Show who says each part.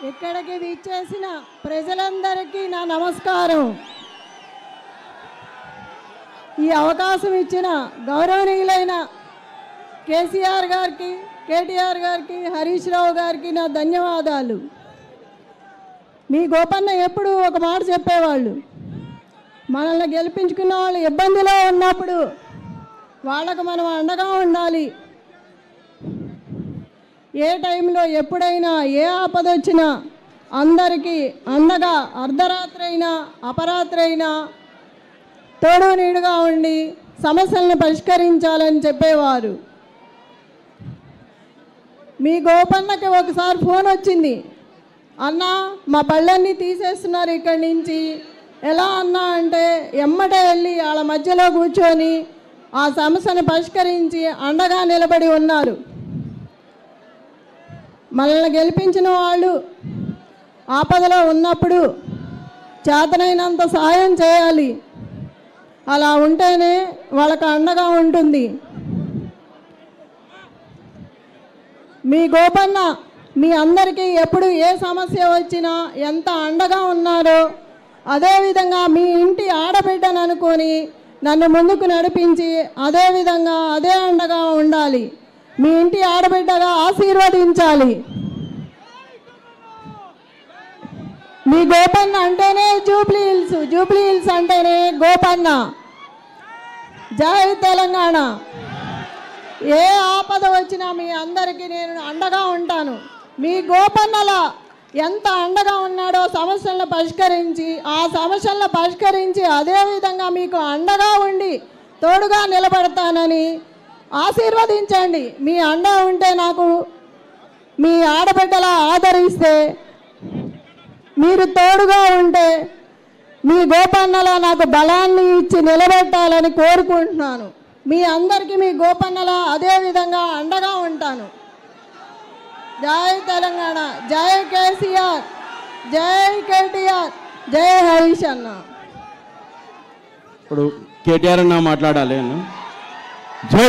Speaker 1: ఇక్కడికి విచ్చేసిన ప్రజలందరికీ నా నమస్కారం. ఈ అవకాశం ఇచ్చిన గౌరవనీయులైన కేసీఆర్ గారికి, కేటీఆర్ గారికి, హరీష్ రావు గారికి నా ధన్యవాదాలు. మీ గోపన్న ఎప్పుడు ఒక మాట చెప్పేవాళ్ళు, మనల్ని గెలిపించుకున్న వాళ్ళు ఇబ్బందిలో ఉన్నప్పుడు వాళ్ళకు మనం అండగా ఉండాలి. ఏ టైంలో ఎప్పుడైనా ఏ ఆపద వచ్చినా అందరికీ అండగా అర్ధరాత్రి అయినా అపరాత్రి అయినా తోడు నీడుగా ఉండి సమస్యలను పరిష్కరించాలని చెప్పేవారు. మీ గోపన్నకి ఒకసారి ఫోన్ వచ్చింది, అన్న మా పళ్ళన్నీ తీసేస్తున్నారు ఇక్కడి నుంచి, ఎలా అన్నా అంటే ఎమ్మటే వెళ్ళి వాళ్ళ మధ్యలో కూర్చొని ఆ సమస్యను పరిష్కరించి అండగా నిలబడి ఉన్నారు. మనల్ని గెలిపించిన వాళ్ళు ఆపదలో ఉన్నప్పుడు చేతనైనంత సహాయం చేయాలి. అలా ఉంటేనే వాళ్ళకు అండగా ఉంటుంది. మీ గోపన్న మీ అందరికీ ఎప్పుడు ఏ సమస్య వచ్చినా ఎంత అండగా ఉన్నారో అదేవిధంగా మీ ఇంటి ఆడబిడ్డను అనుకొని నన్ను ముందుకు నడిపించి అదేవిధంగా అదే అండగా ఉండాలి. మీ ఇంటి ఆడబిడ్డగా ఆశీర్వదించాలి. మీ గోపన్న అంటేనే జూబ్లీ హిల్స్, జూబ్లీ హిల్స్ అంటేనే గోపన్న. జై తెలంగాణ. ఏ ఆపద వచ్చినా మీ అందరికీ నేను అండగా ఉంటాను. మీ గోపన్నలా ఎంత అండగా ఉన్నాడో సమస్యలను పరిష్కరించి ఆ సమస్యలను పరిష్కరించి అదేవిధంగా మీకు అండగా ఉండి తోడుగా నిలబడతానని ఆశీర్వదించండి. మీ అండ ఉంటే నాకు మీ ఆడబిడ్డలా ఆదరిస్తే, మీరు తోడుగా ఉంటే మీ గోపన్నలా నాకు బలాన్ని ఇచ్చి నిలబెట్టాలని కోరుకుంటున్నాను. మీ అందరికీ మీ గోపన్నలా అదేవిధంగా అండగా ఉంటాను. జై తెలంగాణ, జై కేసీఆర్, జై కేటీఆర్, జై హరీష్ అన్న.
Speaker 2: ఇప్పుడు కేటీఆర్ అన్న మాట్లాడాలి. జై